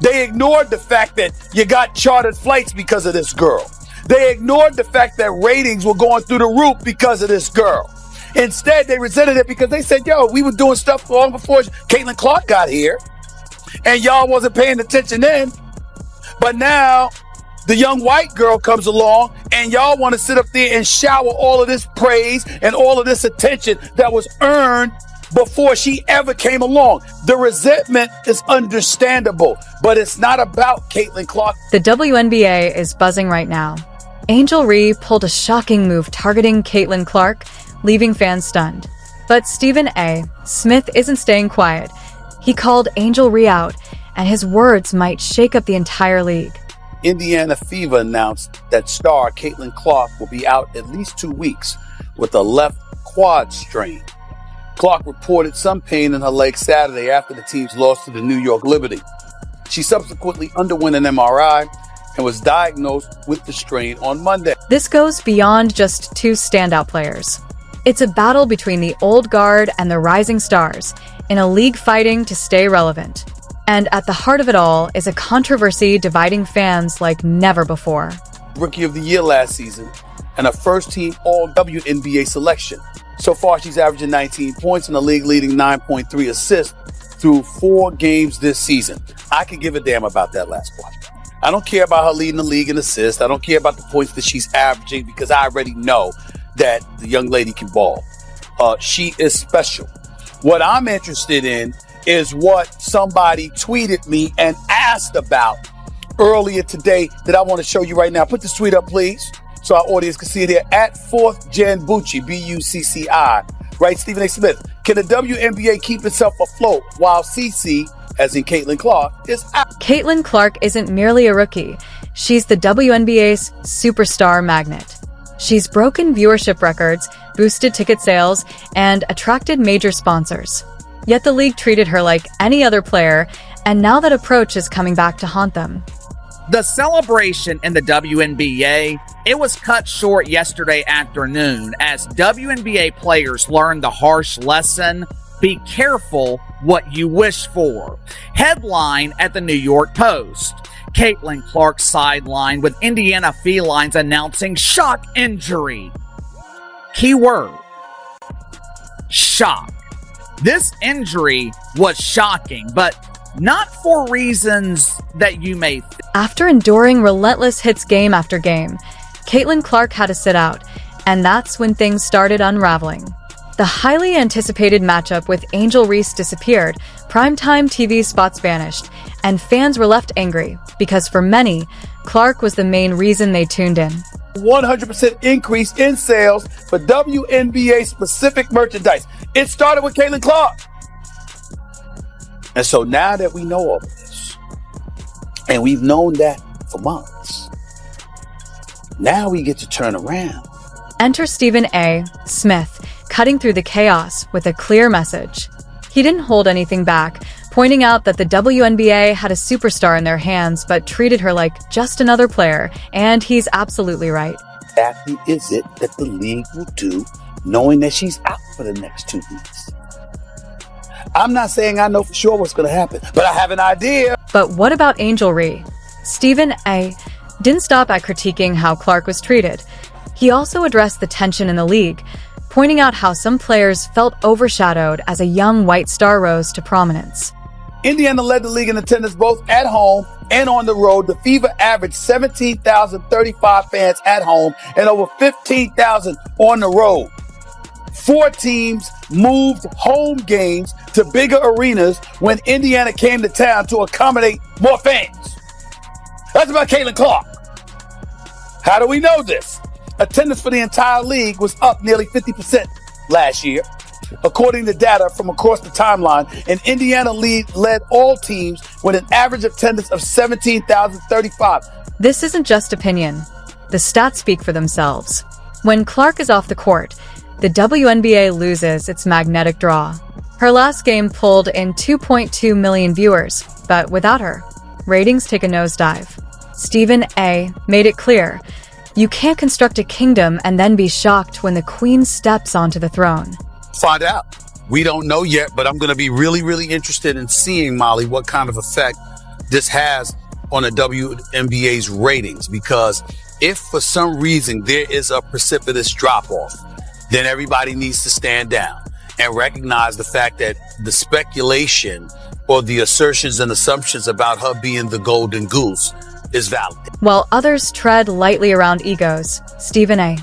They ignored the fact that you got chartered flights because of this girl. They ignored the fact that ratings were going through the roof because of this girl. Instead, they resented it because they said, yo, we were doing stuff long before Caitlin Clark got here, and y'all wasn't paying attention then. But now the young white girl comes along, and y'all want to sit up there and shower all of this praise and all of this attention that was earned before she ever came along. The resentment is understandable, but it's not about Caitlin Clark. The WNBA is buzzing right now. Angel Reese pulled a shocking move targeting Caitlin Clark, leaving fans stunned. But Stephen A. Smith isn't staying quiet. He called Angel Reese out, and his words might shake up the entire league. Indiana Fever announced that star Caitlin Clark will be out at least 2 weeks with a left quad strain. Clark reported some pain in her leg Saturday after the team's loss to the New York Liberty. She subsequently underwent an MRI and was diagnosed with the strain on Monday. This goes beyond just two standout players. It's a battle between the old guard and the rising stars in a league fighting to stay relevant. And at the heart of it all is a controversy dividing fans like never before. Rookie of the Year last season and a first-team All-WNBA selection. So far, she's averaging 19 points and a league-leading 9.3 assists through 4 games this season. I could give a damn about that last part. I don't care about her leading the league in assists. I don't care about the points that she's averaging because I already know that the young lady can ball. She is special. What I'm interested in is what somebody tweeted me and asked about earlier today that I want to show you right now. Put this tweet up, please, so our audience can see it here. At 4th Gen Bucci, B-U-C-C-I, right? Stephen A. Smith. Can the WNBA keep itself afloat while CC, as in Caitlin Clark, is out? Caitlin Clark isn't merely a rookie. She's the WNBA's superstar magnet. She's broken viewership records, boosted ticket sales, and attracted major sponsors. Yet the league treated her like any other player, and now that approach is coming back to haunt them. The celebration in the WNBA, it was cut short yesterday afternoon as WNBA players learned the harsh lesson: be careful what you wish for. Headline at the New York Post: Caitlin Clark sidelined with Indiana Felines announcing shock injury. Keyword: shock. This injury was shocking, but not for reasons that you may think. After enduring relentless hits game after game, Caitlin Clark had to sit out, and that's when things started unraveling. The highly anticipated matchup with Angel Reese disappeared, primetime TV spots vanished, and fans were left angry because for many, Clark was the main reason they tuned in. 100% increase in sales for WNBA specific merchandise. It started with Caitlin Clark. And so now that we know all of this, and we've known that for months, now we get to turn around. Enter Stephen A. Smith, cutting through the chaos with a clear message. He didn't hold anything back, pointing out that the WNBA had a superstar in their hands but treated her like just another player, and he's absolutely right. Exactly is it that the league will do knowing that she's out for the next 2 weeks? I'm not saying I know for sure what's going to happen, but I have an idea. But what about Angel Reese? Stephen A. didn't stop at critiquing how Clark was treated. He also addressed the tension in the league, pointing out how some players felt overshadowed as a young white star rose to prominence. Indiana led the league in attendance both at home and on the road. The Fever averaged 17,035 fans at home and over 15,000 on the road. 4 teams moved home games to bigger arenas when Indiana came to town to accommodate more fans. That's about Caitlin Clark. How do we know this? Attendance for the entire league was up nearly 50% last year. According to data from across the timeline, and Indiana led all teams with an average attendance of 17,035. This isn't just opinion. The stats speak for themselves. When Clark is off the court, the WNBA loses its magnetic draw. Her last game pulled in 2.2 million viewers, but without her, ratings take a nosedive. Stephen A. made it clear, you can't construct a kingdom and then be shocked when the queen steps onto the throne. Find out. We don't know yet, but I'm going to be really, really interested in seeing, Molly, what kind of effect this has on the WNBA's ratings, because if for some reason there is a precipitous drop-off, then everybody needs to stand down and recognize the fact that the speculation or the assertions and assumptions about her being the golden goose is valid. While others tread lightly around egos, Stephen A.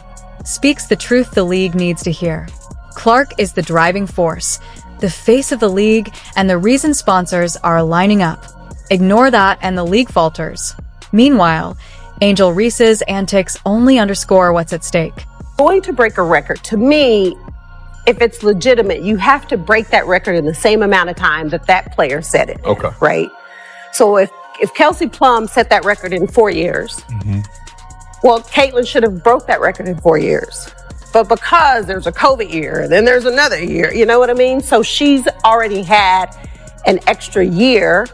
speaks the truth the league needs to hear. Clark is the driving force, the face of the league, and the reason sponsors are lining up. Ignore that and the league falters. Meanwhile, Angel Reese's antics only underscore what's at stake. Going to break a record, to me, if it's legitimate, you have to break that record in the same amount of time that that player set it. Okay. Right? So if Kelsey Plum set that record in 4 years, well, Caitlin should have broke that record in 4 years. But because there's a COVID year, and then there's another year, you know what I mean? So she's already had an extra year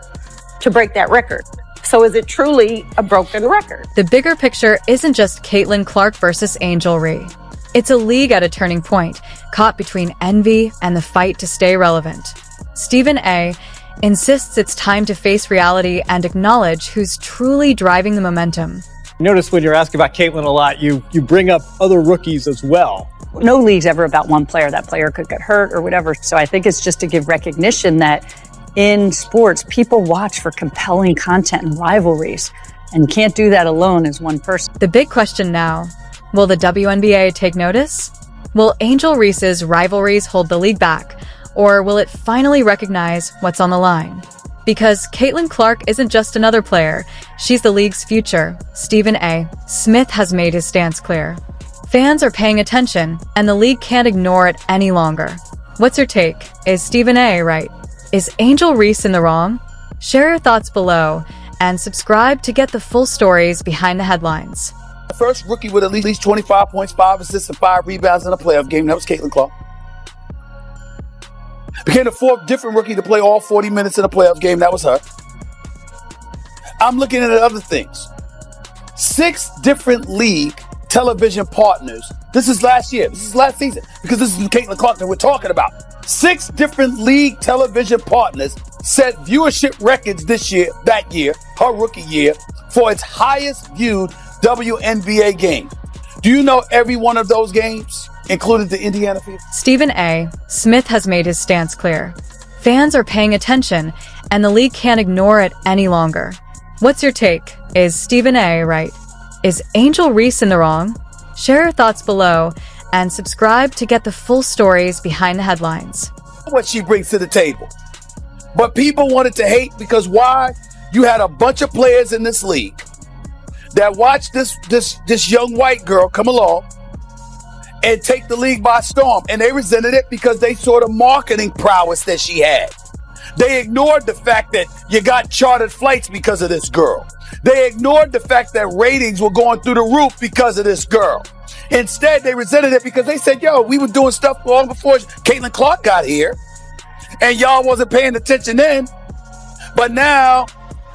to break that record. So is it truly a broken record? The bigger picture isn't just Caitlin Clark versus Angel Reese. It's a league at a turning point, caught between envy and the fight to stay relevant. Stephen A. insists it's time to face reality and acknowledge who's truly driving the momentum. Notice when you're asking about Caitlin a lot, you bring up other rookies as well. No league's ever about one player. That player could get hurt or whatever. So I think it's just to give recognition that in sports, people watch for compelling content and rivalries, and you can't do that alone as one person. The big question now, will the WNBA take notice? Will Angel Reese's rivalries hold the league back, or will it finally recognize what's on the line? Because Caitlin Clark isn't just another player, she's the league's future. Stephen A. Smith has made his stance clear. Fans are paying attention, and the league can't ignore it any longer. What's your take? Is Stephen A. right? Is Angel Reese in the wrong? Share your thoughts below, and subscribe to get the full stories behind the headlines. The first rookie with at least 25 points, 5 assists, and 5 rebounds in a playoff game, that was Caitlin Clark. Became the fourth different rookie to play all 40 minutes in a playoff game, that was her. I'm looking at other things. 6 different league television partners. This is last year. This is last season, because this is Caitlin Clark that we're talking about. 6 different league television partners set viewership records this year, that year, her rookie year, for its highest viewed WNBA game. Do you know every one of those games, including the Indiana Fever? Stephen A. Smith has made his stance clear. Fans are paying attention, and the league can't ignore it any longer. What's your take? Is Stephen A. right? Is Angel Reese in the wrong? Share your thoughts below, and subscribe to get the full stories behind the headlines. What she brings to the table. But people wanted to hate because why? You had a bunch of players in this league that watched this young white girl come along and take the league by storm. And they resented it because they saw the marketing prowess that she had. They ignored the fact that you got chartered flights because of this girl. They ignored the fact that ratings were going through the roof because of this girl. Instead, they resented it because they said, yo, we were doing stuff long before Caitlin Clark got here, and y'all wasn't paying attention then. But now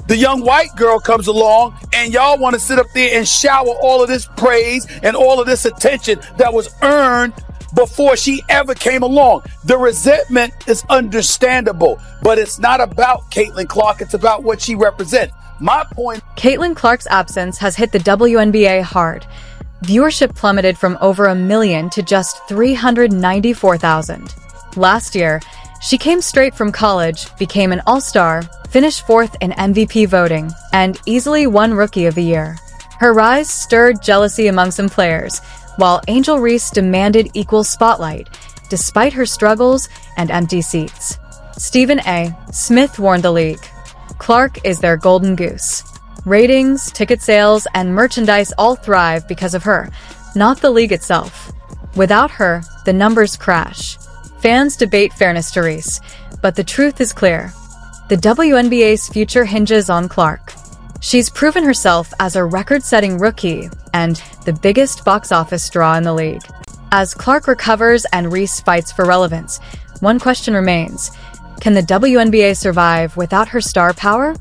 the young white girl comes along and y'all want to sit up there and shower all of this praise and all of this attention that was earned before she ever came along. The resentment is understandable, but it's not about Caitlin Clark. It's about what she represents. My point. Caitlin Clark's absence has hit the WNBA hard. Viewership plummeted from over 1 million to just 394,000. Last year, she came straight from college, became an all-star, finished 4th in MVP voting, and easily won Rookie of the Year. Her rise stirred jealousy among some players, while Angel Reese demanded equal spotlight, despite her struggles and empty seats. Stephen A. Smith warned the league. Clark is their golden goose. Ratings, ticket sales, and merchandise all thrive because of her, not the league itself. Without her, the numbers crash. Fans debate fairness to Reese, but the truth is clear. The WNBA's future hinges on Clark. She's proven herself as a record-setting rookie and the biggest box office draw in the league. As Clark recovers and Reese fights for relevance, one question remains: can the WNBA survive without her star power?